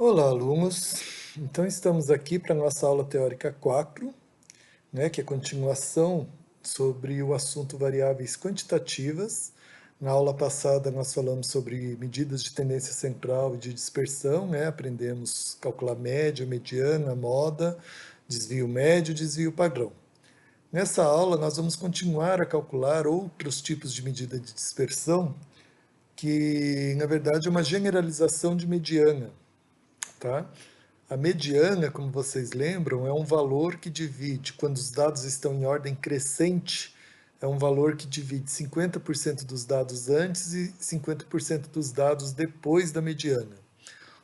Olá, alunos. Então, estamos aqui para a nossa aula teórica 4, né, que é continuação sobre o assunto variáveis quantitativas. Na aula passada, nós falamos sobre medidas de tendência central e de dispersão, né, aprendemos calcular média, mediana, moda, desvio médio, desvio padrão. Nessa aula, nós vamos continuar a calcular outros tipos de medida de dispersão, que, na verdade, é uma generalização de mediana, tá? A mediana, como vocês lembram, é um valor que divide, quando os dados estão em ordem crescente, é um valor que divide 50% dos dados antes e 50% dos dados depois da mediana.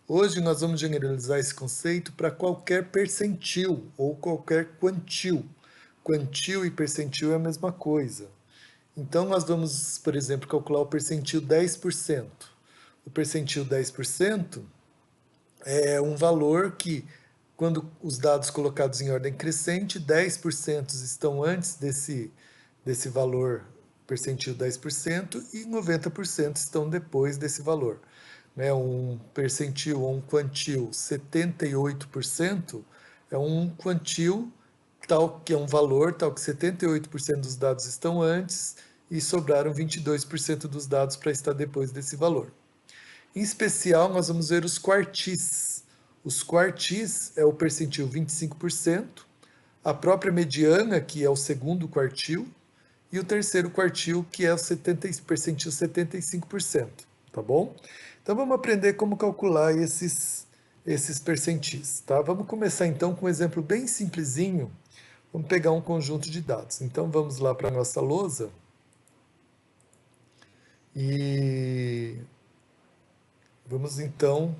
Hoje nós vamos generalizar esse conceito para qualquer percentil ou qualquer quantil. Quantil e percentil é a mesma coisa. Então nós vamos, por exemplo, calcular o percentil 10%. O percentil 10% é um valor que, quando os dados colocados em ordem crescente, 10% estão antes desse valor percentil 10% e 90% estão depois desse valor. Né? Um percentil ou um quantil 78% é um quantil tal que é um valor tal que 78% dos dados estão antes e sobraram 22% dos dados para estar depois desse valor. Em especial, nós vamos ver os quartis. Os quartis é o percentil 25%, a própria mediana, que é o segundo quartil, e o terceiro quartil, que é o percentil 75%, tá bom? Então vamos aprender como calcular esses percentis, tá? Vamos começar então com um exemplo bem simplesinho. Vamos pegar um conjunto de dados. Então vamos lá para a nossa lousa e vamos então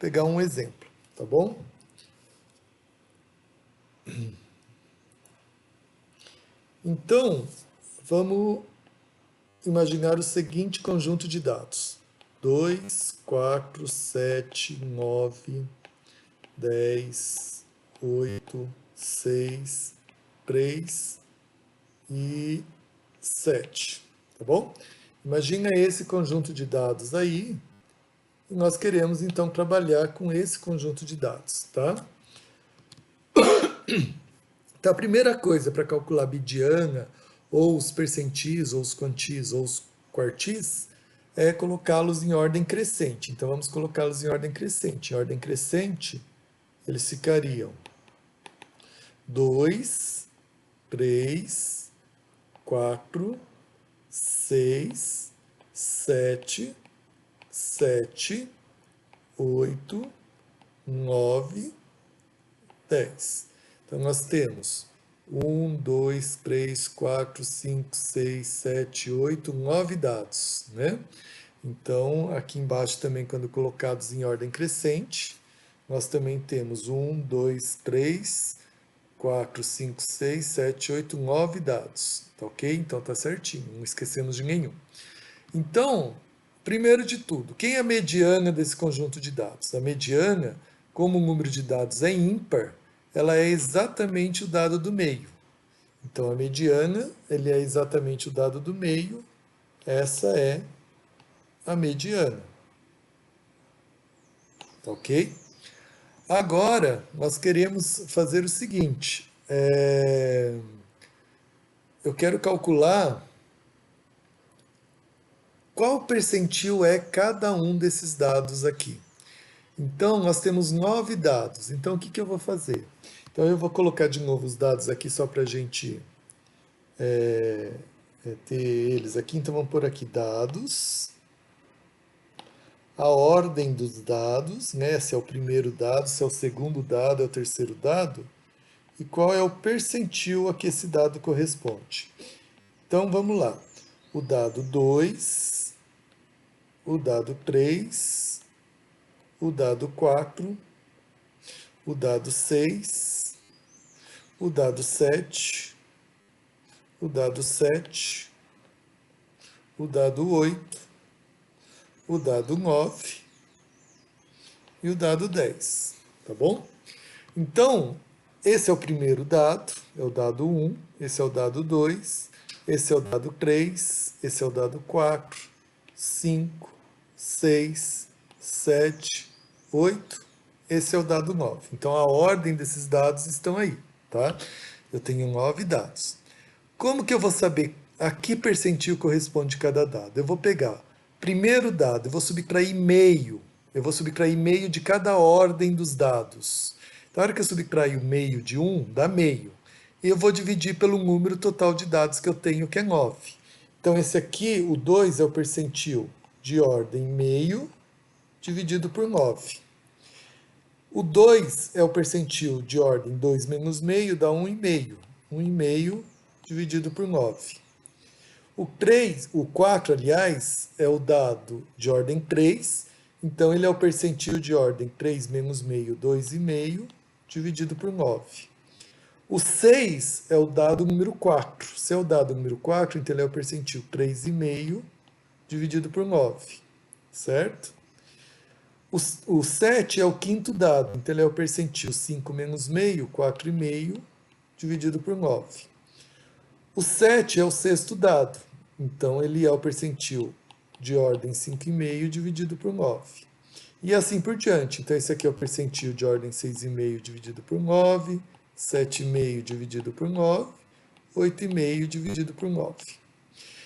pegar um exemplo, tá bom? Então, vamos imaginar o seguinte conjunto de dados: 2, 4, 7, 9, 10, 8, 6, 3 e 7, tá bom? Imagina esse conjunto de dados aí, e nós queremos então trabalhar com esse conjunto de dados, tá? Então, a primeira coisa para calcular a mediana, ou os percentis, ou os quantis, ou os quartis, é colocá-los em ordem crescente. Então, vamos colocá-los em ordem crescente. Em ordem crescente, eles ficariam 2, 3, 4, 6, 7, 7, 8, 9, 10. Então, nós temos 1, 2, 3, 4, 5, 6, 7, 8, 9 dados, né? Então, aqui embaixo também, quando colocados em ordem crescente, nós também temos 1, 2, 3, 4, 5, 6, 7, 8, 9 dados, tá ok? Então tá certinho, não esquecemos de nenhum. Então, primeiro de tudo, quem é a mediana desse conjunto de dados? A mediana, como o número de dados é ímpar, ela é exatamente o dado do meio. Então, a mediana, ele é exatamente o dado do meio, essa é a mediana. Tá ok? Agora, nós queremos fazer o seguinte, eu quero calcular qual percentil é cada um desses dados aqui. Então, nós temos 9 dados. Então, o que, que eu vou fazer? Então, eu vou colocar de novo os dados aqui só para a gente ter eles aqui. Então, vamos pôr aqui dados, a ordem dos dados, né? Se é o primeiro dado, se é o segundo dado, é o terceiro dado, e qual é o percentil a que esse dado corresponde. Então, vamos lá. O dado 2, o dado 3, o dado 4, o dado 6, o dado 7, o dado 7, o dado 8, o dado 9 e o dado 10, tá bom? Então, esse é o primeiro dado, é o dado 1, esse é o dado 2, esse é o dado 3, esse é o dado 4, 5, 6, 7, 8 esse é o dado 9. Então a ordem desses dados estão aí, tá? Eu tenho 9 dados. Como que eu vou saber a que percentil corresponde cada dado? Eu vou pegar primeiro dado, eu vou subtrair meio. Eu vou subtrair meio de cada ordem dos dados. Então, na hora que eu subtrair o meio de um, dá meio. E eu vou dividir pelo número total de dados que eu tenho, que é 9. Então, esse aqui, o 2, é o percentil de ordem meio dividido por 9. O 2 é o percentil de ordem 2 menos meio, dá 1,5. 1,5 dividido por 9. O 4, aliás, é o dado de ordem 3, então ele é o percentil de ordem 3 menos meio, 2,5, dividido por 9. O 6 é o dado número 4. Se é o dado número 4, então ele é o percentil 3,5, dividido por 9, certo? O 7 é o quinto dado, então ele é o percentil 5 menos meio, 4,5, dividido por 9. O 7 é o sexto dado, então ele é o percentil de ordem 5,5 dividido por 9. E assim por diante. Então esse aqui é o percentil de ordem 6,5 dividido por 9, 7,5 dividido por 9, 8,5 dividido por 9.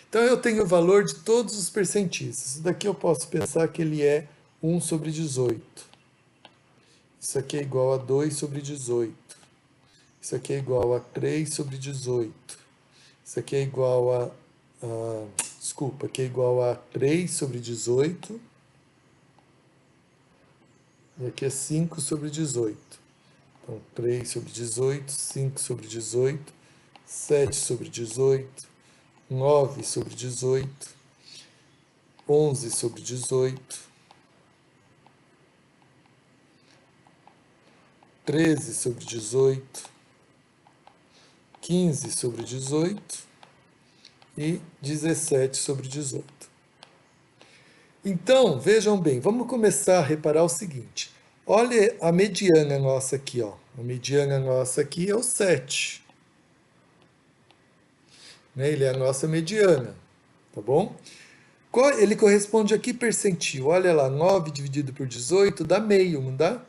Então eu tenho o valor de todos os percentis. Isso daqui eu posso pensar que ele é 1 sobre 18. Isso aqui é igual a 2 sobre 18. Isso aqui é igual a 3 sobre 18. Isso aqui é igual desculpa, aqui é igual a 3 sobre 18. E aqui é 5 sobre 18. Então, 3 sobre 18, 5 sobre 18, 7 sobre 18, 9 sobre 18, 11 sobre 18, 13 sobre 18, 15 sobre 18 e 17 sobre 18. Então, vejam bem, vamos começar a reparar o seguinte. Olha a mediana nossa aqui, ó. A mediana nossa aqui é o 7. Né? Ele é a nossa mediana, tá bom? Ele corresponde a que percentil? Olha lá, 9 dividido por 18 dá meio, não dá?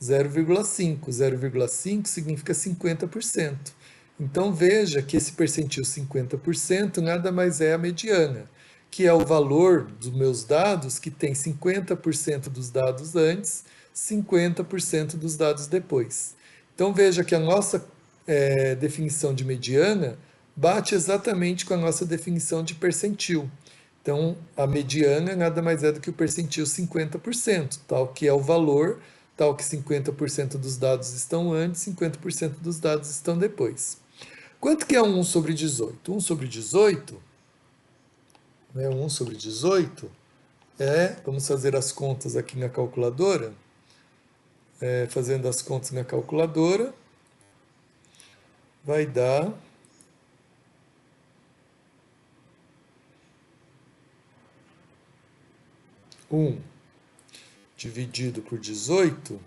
0,5. 0,5 significa 50%. Então veja que esse percentil 50% nada mais é a mediana, que é o valor dos meus dados que tem 50% dos dados antes, 50% dos dados depois. Então veja que a nossa definição de mediana bate exatamente com a nossa definição de percentil. Então, a mediana nada mais é do que o percentil 50%, tal que é o valor, tal que 50% dos dados estão antes, 50% dos dados estão depois. Quanto que é 1 sobre 18? 1 sobre 18, 1 sobre 18 vamos fazer as contas aqui na calculadora, fazendo as contas na calculadora, vai dar 1 dividido por 18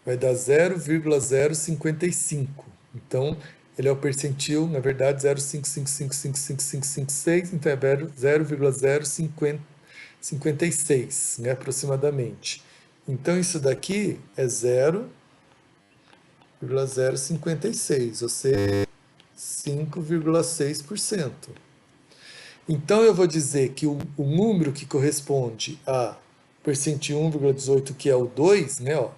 vai dar 0,055. Então, ele é o percentil, na verdade, 0,5555556, então é 0,056, né, aproximadamente. Então, isso daqui é 0,056, ou seja, 5,6%. Então, eu vou dizer que o número que corresponde a percentil 1,18, que é o 2, né, ó,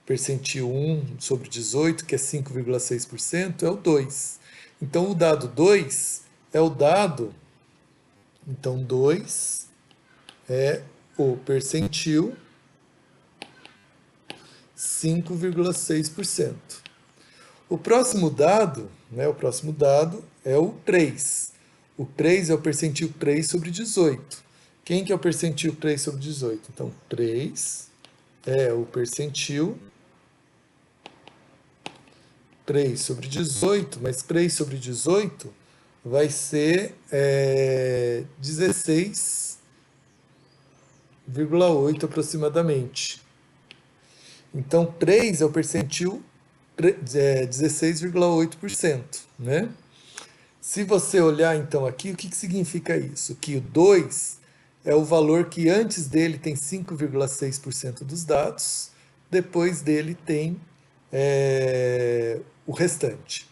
percentil 1 sobre 18, que é 5,6%, é o 2. Então, o dado 2 é o dado, então 2 é o percentil 5,6%. O próximo dado, né, é o 3. O 3 é o percentil 3 sobre 18. Quem que é o percentil 3 sobre 18? Então, 3 é o percentil 3 sobre 18, mas 3 sobre 18 vai ser 16,8 aproximadamente. Então, 3 é o percentil 16,8%, né? Se você olhar então aqui, o que significa isso? Que o 2 é o valor que antes dele tem 5,6% dos dados, depois dele tem o restante.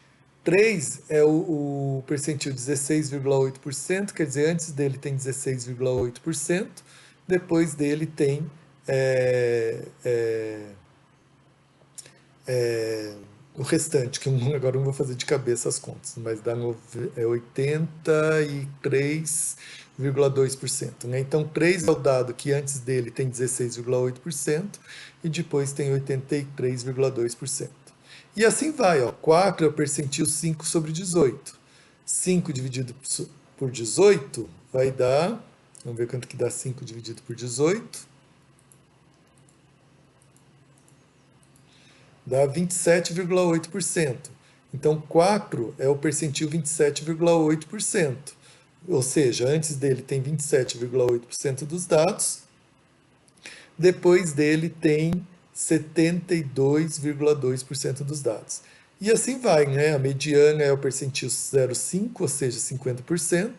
3 é o percentil 16,8%, quer dizer, antes dele tem 16,8%, depois dele tem o restante, que agora eu não vou fazer de cabeça as contas, mas dá 83,2%. Né? Então, 3 é o dado que antes dele tem 16,8% e depois tem 83,2%. E assim vai, ó. 4 é o percentil 5 sobre 18. 5 dividido por 18 vai dar, vamos ver quanto que dá 5 dividido por 18. Dá 27,8%. Então, 4 é o percentil 27,8%. Ou seja, antes dele tem 27,8% dos dados, depois dele tem 72,2% dos dados. E assim vai, né? A mediana é o percentil 0,5, ou seja, 50%,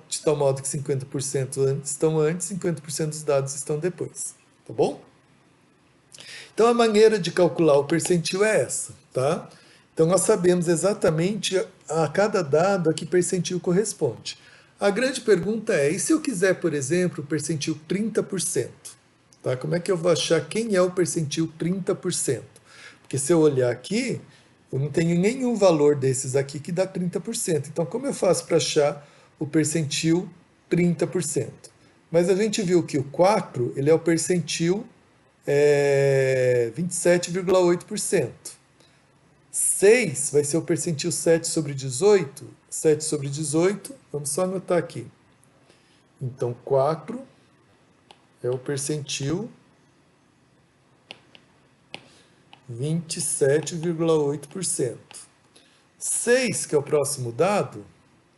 de tal modo que 50% estão antes, 50% dos dados estão depois. Tá bom? Então a maneira de calcular o percentil é essa, tá? Então nós sabemos exatamente a cada dado a que percentil corresponde. A grande pergunta é, e se eu quiser, por exemplo, o percentil 30%? Tá? Como é que eu vou achar quem é o percentil 30%? Porque se eu olhar aqui, eu não tenho nenhum valor desses aqui que dá 30%. Então como eu faço para achar o percentil 30%? Mas a gente viu que o 4, ele é o percentil 27,8%. 6 vai ser o percentil 7 sobre 18. 7 sobre 18, vamos só anotar aqui. Então, 4 é o percentil 27,8%. 6, que é o próximo dado,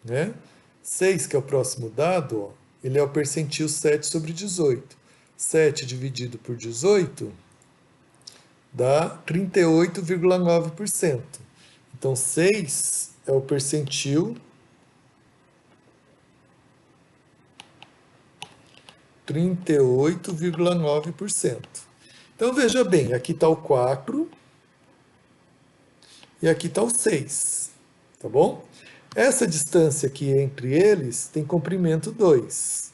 né? 6, que é o próximo dado, ó, ele é o percentil 7 sobre 18. 7 dividido por 18 dá 38,9%. Então, 6 é o percentil 38,9%. Então, veja bem, aqui está o 4 e aqui está o 6, tá bom? Essa distância aqui entre eles tem comprimento 2.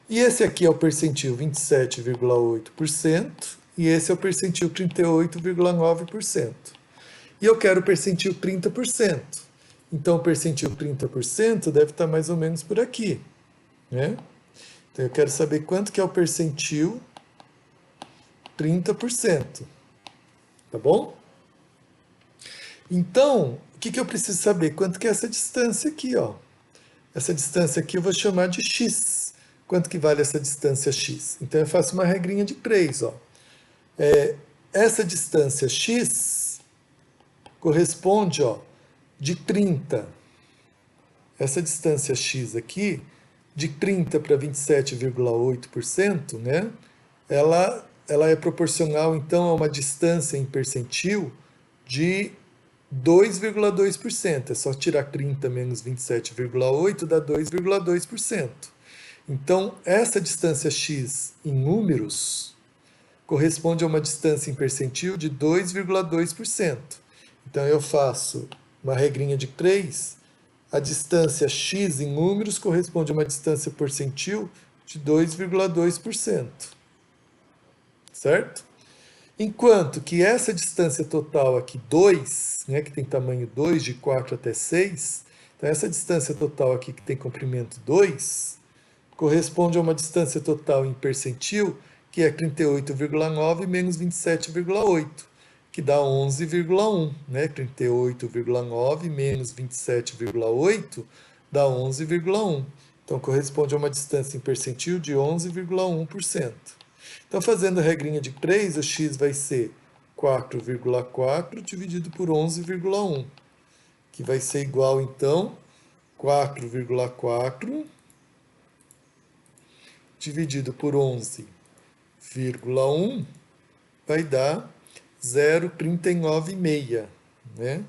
E esse aqui é o percentil 27,8% e esse é o percentil 38,9%. E eu quero o percentil 30%. Então, o percentil 30% deve estar mais ou menos por aqui, né? Então, eu quero saber quanto que é o percentil 30%, tá bom? Então, o que eu preciso saber? Quanto que é essa distância aqui, ó? Essa distância aqui eu vou chamar de x. Quanto que vale essa distância x? Então, eu faço uma regrinha de 3, ó. Essa distância x corresponde, ó, de 30. Essa distância x aqui, de 30 para 27,8%, né? Ela é proporcional, então, a uma distância em percentil de 2,2%. É só tirar 30 menos 27,8 dá 2,2%. Então, essa distância x em números corresponde a uma distância em percentil de 2,2%. Então, eu faço uma regrinha de 3. A distância x em números corresponde a uma distância percentil de 2,2%. Certo? Enquanto que essa distância total aqui, 2, né, que tem tamanho 2, de 4 até 6, então essa distância total aqui, que tem comprimento 2, corresponde a uma distância total em percentil, que é 38,9 menos 27,8, que dá 11,1. Né? 38,9 menos 27,8 dá 11,1. Então, corresponde a uma distância em percentil de 11,1%. Então, fazendo a regrinha de 3, o x vai ser 4,4 dividido por 11,1, que vai ser igual, então, 4,4 dividido por 11,1 vai dar 0,396, né?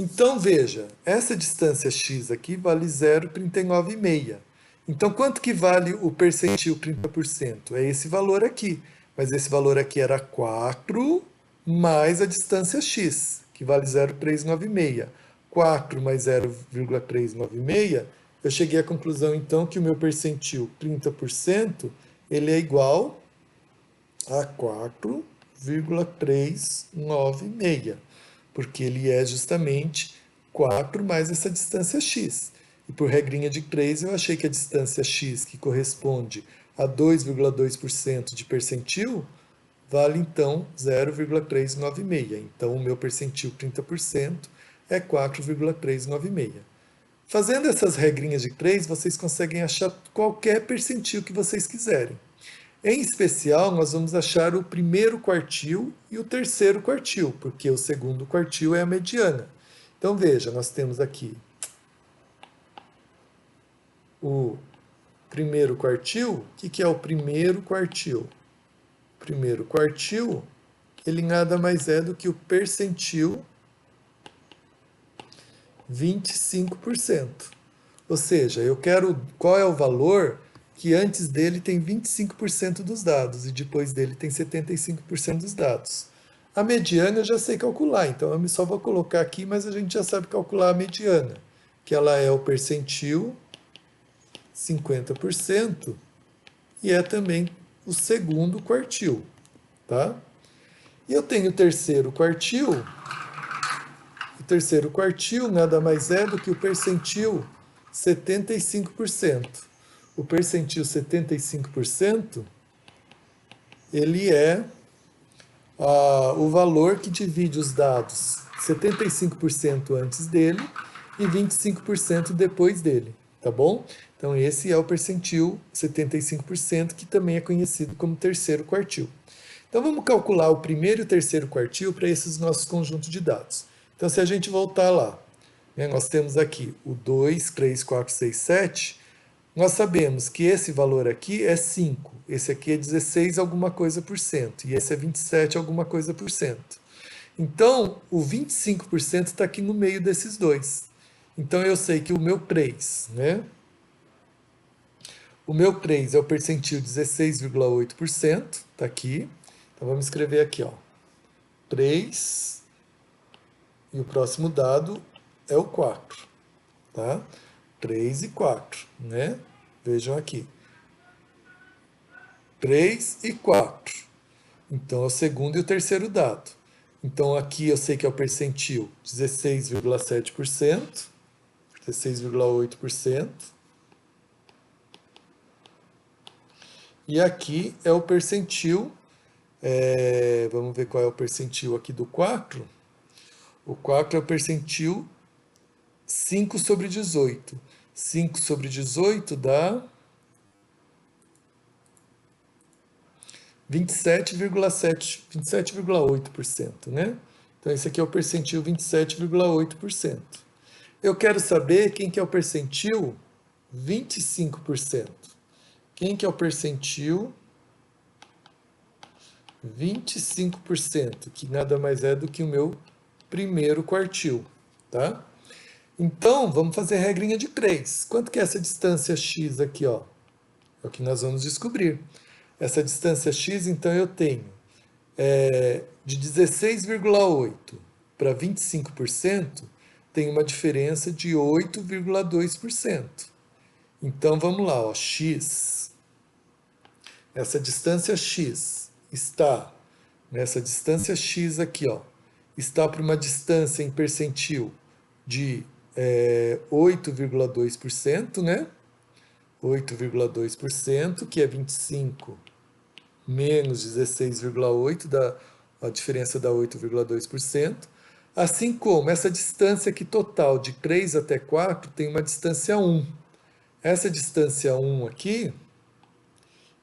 Então, veja, essa distância x aqui vale 0,39,6. Então, quanto que vale o percentil 30%? É esse valor aqui. Mas esse valor aqui era 4 mais a distância x, que vale 0,396. 4 mais 0,396, eu cheguei à conclusão, então, que o meu percentil 30%, ele é igual a 4,396, porque ele é justamente 4 mais essa distância x. E por regrinha de 3, eu achei que a distância x, que corresponde a 2,2% de percentil, vale então 0,396. Então o meu percentil 30% é 4,396. Fazendo essas regrinhas de 3, vocês conseguem achar qualquer percentil que vocês quiserem. Em especial, nós vamos achar o primeiro quartil e o terceiro quartil, porque o segundo quartil é a mediana. Então veja, nós temos aqui o primeiro quartil. O que é o primeiro quartil? O primeiro quartil, ele nada mais é do que o percentil 25%. Ou seja, eu quero qual é o valor que antes dele tem 25% dos dados e depois dele tem 75% dos dados. A mediana eu já sei calcular, então eu só vou colocar aqui, mas a gente já sabe calcular a mediana, que ela é o percentil 50% e é também o segundo quartil, tá? E eu tenho o terceiro quartil. O terceiro quartil nada mais é do que o percentil 75%. O percentil 75%, ele é o valor que divide os dados 75% antes dele e 25% depois dele, tá bom? Então esse é o percentil 75%, que também é conhecido como terceiro quartil. Então vamos calcular o primeiro e o terceiro quartil para esses nossos conjuntos de dados. Então se a gente voltar lá, né, nós temos aqui o 2, 3, 4, 6, 7. Nós sabemos que esse valor aqui é 5, esse aqui é 16 alguma coisa por cento, e esse é 27 alguma coisa por cento. Então, o 25% está aqui no meio desses dois. Então, eu sei que o meu 3, né? O meu 3 é o percentil 16,8%, está aqui. Então, vamos escrever aqui, ó. 3, e o próximo dado é o 4, tá? 3 e 4, né? Vejam aqui. 3 e 4. Então, é o segundo e o terceiro dado. Então, aqui eu sei que é o percentil 16,7%, 16,8%. E aqui é o percentil, vamos ver qual é o percentil aqui do 4. O 4 é o percentil 5 sobre 18. 5 sobre 18 dá 27,7, 27,8%, né? Então, esse aqui é o percentil 27,8%. Eu quero saber quem que é o percentil 25%. Quem que é o percentil 25%, que nada mais é do que o meu primeiro quartil, tá? Então, vamos fazer a regrinha de 3. Quanto que é essa distância x aqui, ó? É o que nós vamos descobrir. Essa distância x, então, eu tenho de 16,8 para 25%, tem uma diferença de 8,2%. Então, vamos lá, ó, x. Essa distância x está, nessa distância x aqui, ó, está para uma distância em percentil de 8,2%, né? 8,2%, que é 25 menos 16,8, a diferença dá 8,2%. Assim como essa distância aqui total de 3 até 4 tem uma distância 1. Essa distância 1 aqui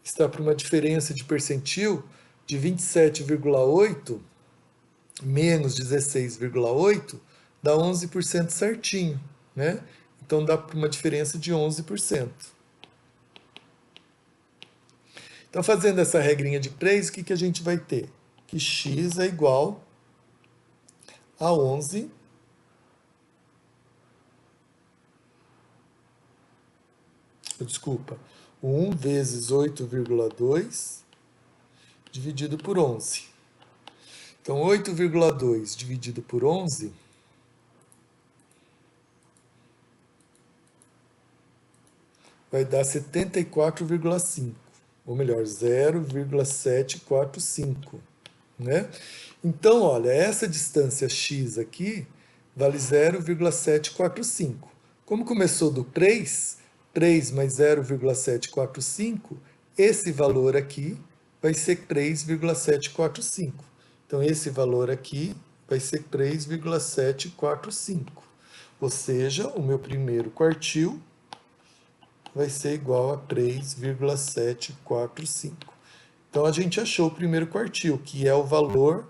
está para uma diferença de percentil de 27,8 menos 16,8, dá 11% certinho, né? Então dá uma diferença de 11%. Então, fazendo essa regrinha de 3, o que a gente vai ter? Que x é igual a 11 desculpa, o 1 vezes 8,2 dividido por 11. Então, 8,2 dividido por 11 vai dar 74,5, ou melhor, 0,745, né? Então, olha, essa distância x aqui vale 0,745. Como começou do 3, 3 mais 0,745, esse valor aqui vai ser 3,745. Então, esse valor aqui vai ser 3,745. Ou seja, o meu primeiro quartil vai ser igual a 3,745. Então, a gente achou o primeiro quartil, que é o valor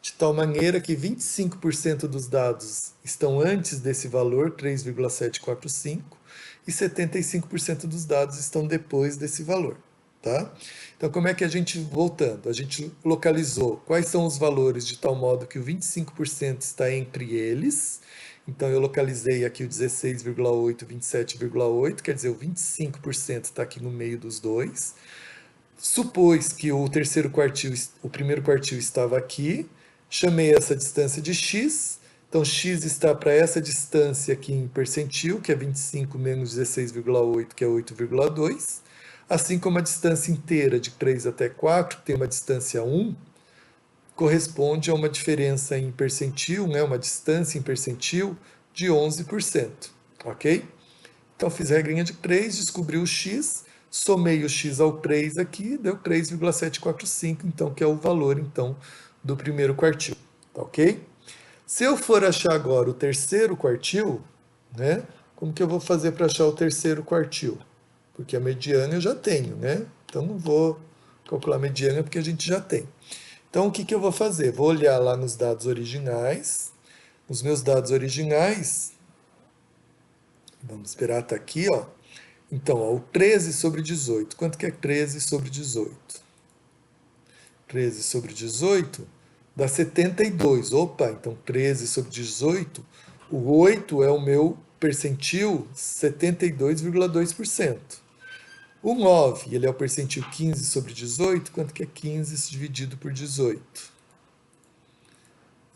de tal maneira que 25% dos dados estão antes desse valor, 3,745, e 75% dos dados estão depois desse valor. Tá? Então, como é que a gente, voltando, a gente localizou quais são os valores de tal modo que o 25% está entre eles. Então, eu localizei aqui o 16,8, 27,8, quer dizer, o 25% está aqui no meio dos dois. Supôs que o terceiro quartil, o primeiro quartil estava aqui, chamei essa distância de x, então x está para essa distância aqui em percentil, que é 25 menos 16,8, que é 8,2, assim como a distância inteira de 3 até 4, que tem uma distância 1, corresponde a uma diferença em percentil, né, uma distância em percentil de 11%, ok? Então fiz a regrinha de 3, descobri o x, somei o x ao 3 aqui, deu 3,745, então, que é o valor, então, do primeiro quartil, tá ok? Se eu for achar agora o terceiro quartil, né, como que eu vou fazer para achar o terceiro quartil? Porque a mediana eu já tenho, né? Então não vou calcular a mediana porque a gente já tem. Então o que que eu vou fazer? Vou olhar lá nos dados originais. Os meus dados originais, vamos esperar estar aqui, ó. Então, ó, o 13 sobre 18. Quanto que é 13 sobre 18? 13 sobre 18 dá 72. Opa, então 13 sobre 18, o 8 é o meu percentil 72,2%. O 9, ele é o percentil 15 sobre 18. Quanto que é 15 dividido por 18?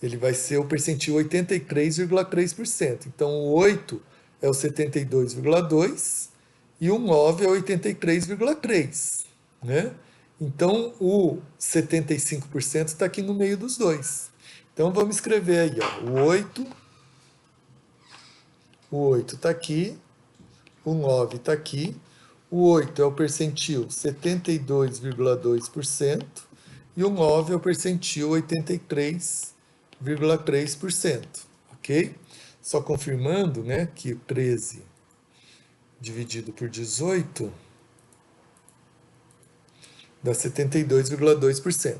Ele vai ser o percentil 83,3%. Então, o 8 é o 72,2% e o 9 é 83,3%. Né? Então, o 75% está aqui no meio dos dois. Então, vamos escrever aí, ó, o 8 está aqui, o 9 está aqui, o 8 é o percentil 72,2% e o 9 é o percentil 83,3%, ok? Só confirmando, né, que o 13 dividido por 18 dá 72,2%.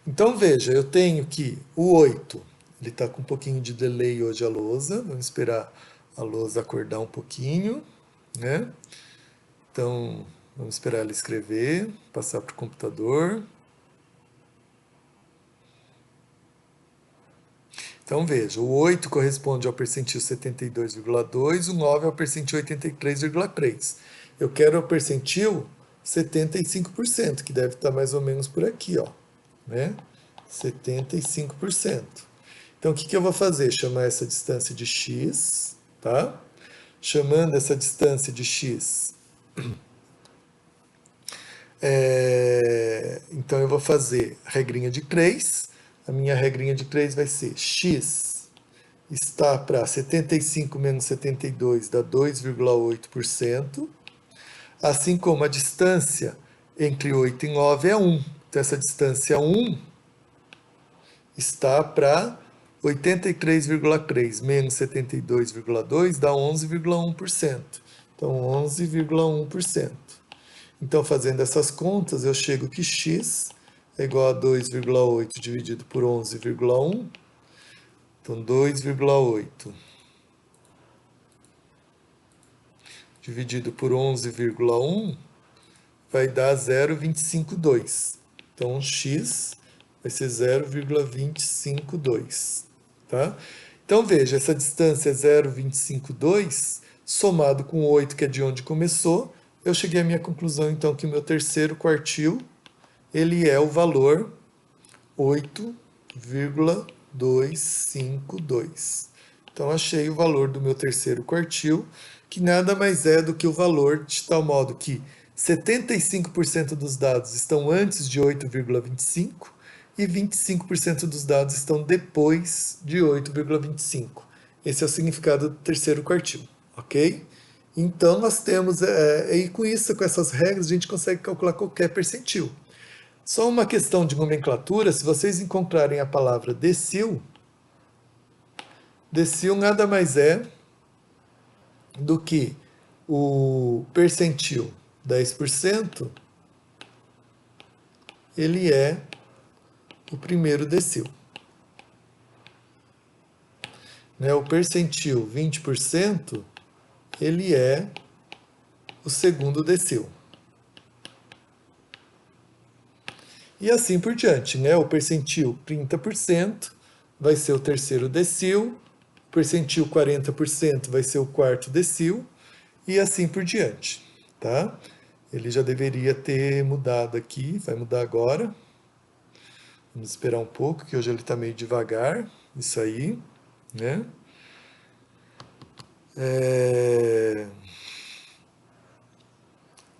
Então, veja, eu tenho que o 8, ele está com um pouquinho de delay hoje a lousa, vamos esperar a lousa acordar um pouquinho, né? Então, vamos esperar ela escrever, passar para o computador. Então, veja, o 8 corresponde ao percentil 72,2, o 9 ao percentil 83,3. Eu quero o percentil 75%, que deve estar mais ou menos por aqui, ó, né? 75%. Então, o que que eu vou fazer? Chamar essa distância de x, tá? Chamando essa distância de x, então eu vou fazer a regrinha de 3. A minha regrinha de 3 vai ser x está para 75 menos 72 dá 2,8%, assim como a distância entre 8 e 9 é 1. Então essa distância 1 está para 83,3 menos 72,2 dá 11,1%. Então 11,1%. Então fazendo essas contas eu chego que x é igual a 2,8 dividido por 11,1. Então 2,8 dividido por 11,1 vai dar 0,252. Então x vai ser 0,252, tá? Então veja, essa distância é 0,252 somado com 8, que é de onde começou, eu cheguei à minha conclusão, então, que o meu terceiro quartil, ele é o valor 8,252. Então, achei o valor do meu terceiro quartil, que nada mais é do que o valor de tal modo que 75% dos dados estão antes de 8,25 e 25% dos dados estão depois de 8,25. Esse é o significado do terceiro quartil, ok? Então, nós temos, e com isso, com essas regras, a gente consegue calcular qualquer percentil. Só uma questão de nomenclatura, se vocês encontrarem a palavra decil, decil nada mais é do que o percentil 10%, ele é o primeiro decil. Né? O percentil 20%, ele é o segundo decil. E assim por diante, né? O percentil 30% vai ser o terceiro decil, o percentil 40% vai ser o quarto decil, e assim por diante, tá? Ele já deveria ter mudado aqui, vai mudar agora. Vamos esperar um pouco, que hoje ele está meio devagar, isso aí, né?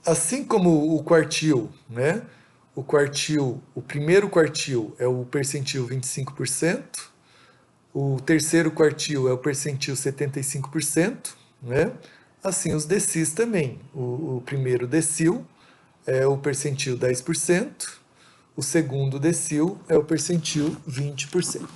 Assim como o quartil, né? O primeiro quartil é o percentil 25%, o terceiro quartil é o percentil 75%, né? Assim os decis também. O primeiro decil é o percentil 10%, o segundo decil é o percentil 20%.